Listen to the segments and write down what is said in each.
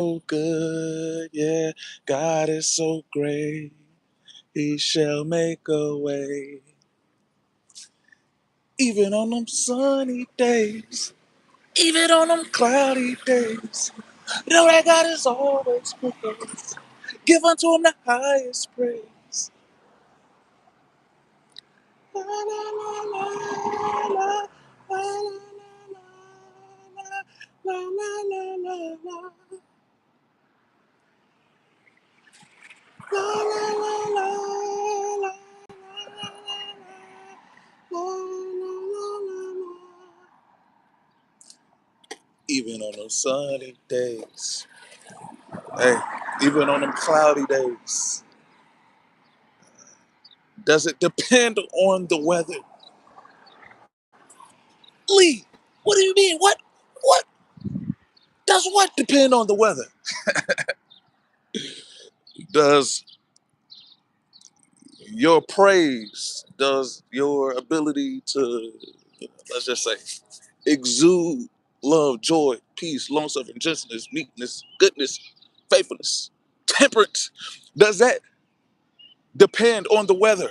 so good, yeah. God is so great. He shall make a way. Even on them sunny days, even on them cloudy days. Know that God is always with us. Give unto him the highest praise. La, la, la, la, la, la, la, la, la, la, la. La, la, la, la, la, la, la, la, la. Even on those sunny days, hey, even on them cloudy days, does it depend on the weather? Lee, what do you mean? What does what depend on the weather? Does your praise, does your ability to, let's just say, exude love, joy, peace, long suffering, gentleness, meekness, goodness, faithfulness, temperance, does that depend on the weather?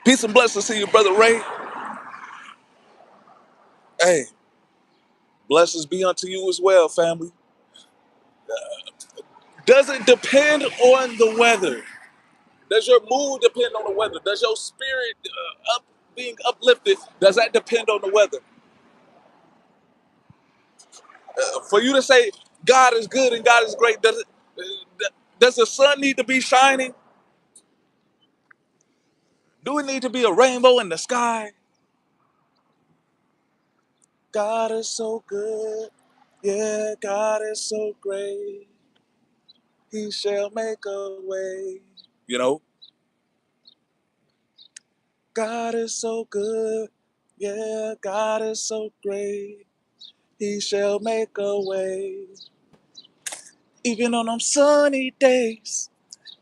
Peace and blessings to you, Brother Ray. Hey, blessings be unto you as well, family. Does it depend on the weather? Does your mood depend on the weather? Does your spirit being uplifted, does that depend on the weather? For you to say God is good and God is great, does the sun need to be shining? Do it need to be a rainbow in the sky? God is so good. Yeah, God is so great. He shall make a way. You know, God is so good. Yeah, God is so great. He shall make a way. Even on them sunny days,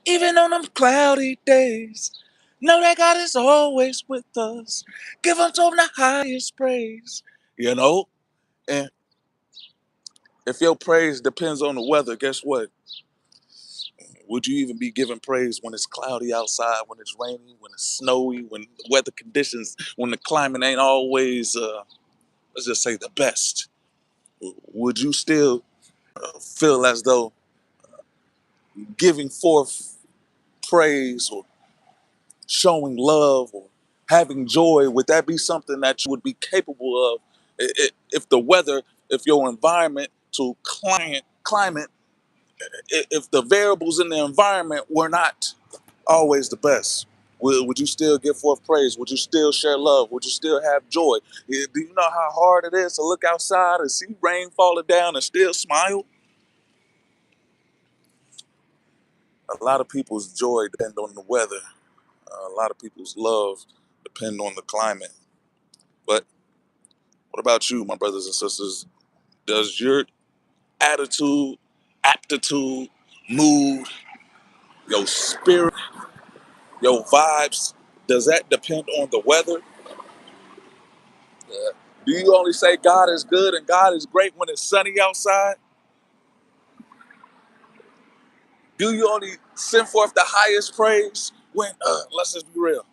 even on them cloudy days. Know that God is always with us. Give unto him the highest praise. You know, and if your praise depends on the weather, guess what? Would you even be giving praise when it's cloudy outside, when it's rainy, when it's snowy, when the weather conditions, when the climate ain't always, let's just say, the best? Would you still feel as though giving forth praise or showing love or having joy, would that be something that you would be capable of if the weather, if your environment to climate, if the variables in the environment were not always the best? Would you still give forth praise? Would you still share love? Would you still have joy? Do you know how hard it is to look outside and see rain falling down and still smile? A lot of people's joy depend on the weather. A lot of people's love depend on the climate. But what about you, my brothers and sisters? Does your attitude, aptitude, mood, your spirit, your vibes, does that depend on the weather? Do you only say God is good and God is great when it's sunny outside? Do you only send forth the highest praise when, let's just be real,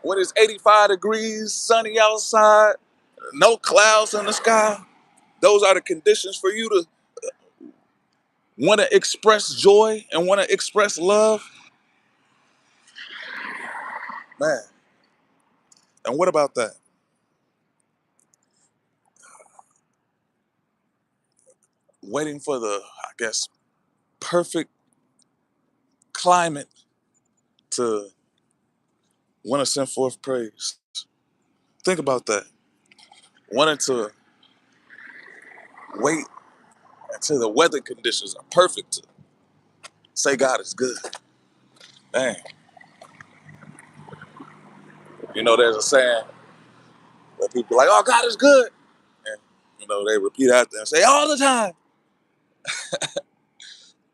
when it's 85 degrees, sunny outside, no clouds in the sky? Those are the conditions for you to want to express joy and want to express love? Man, and what about that? Waiting for the, I guess, perfect climate to want to send forth praise. Think about that. Wanting to wait until the weather conditions are perfect to say God is good. Dang. You know, there's a saying where people are like, oh, God is good. And, they repeat after and say, all the time.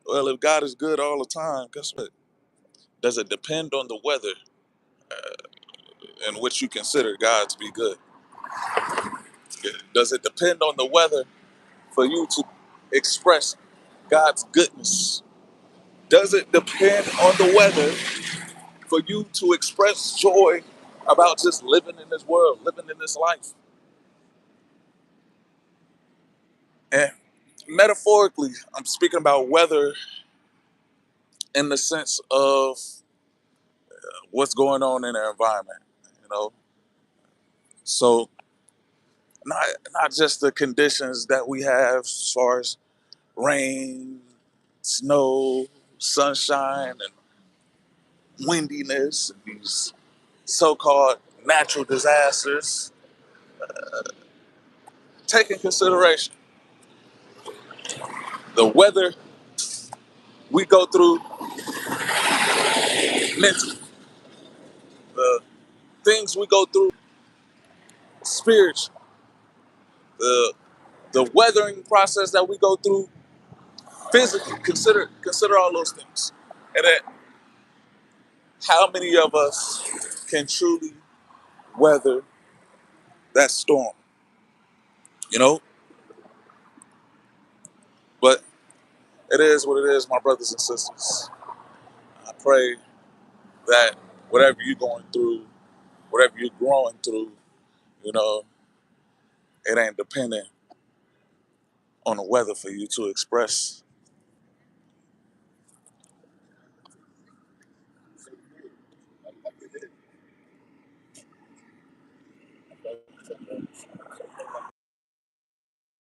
Well, if God is good all the time, guess what? Does it depend on the weather in which you consider God to be good? Does it depend on the weather for you to express God's goodness? Does it depend on the weather for you to express joy about just living in this world, living in this life? And metaphorically, I'm speaking about weather in the sense of what's going on in our environment, you know. So not just the conditions that we have as far as rain, snow, sunshine, and windiness, and these so-called natural disasters. Take in consideration the weather we go through mentally, the things we go through spiritually, the weathering process that we go through physically. Consider all those things, and then how many of us can truly weather that storm? You know, but it is what it is, my brothers and sisters. I pray that whatever you're going through, whatever you're growing through, you know, it ain't dependent on the weather for you to express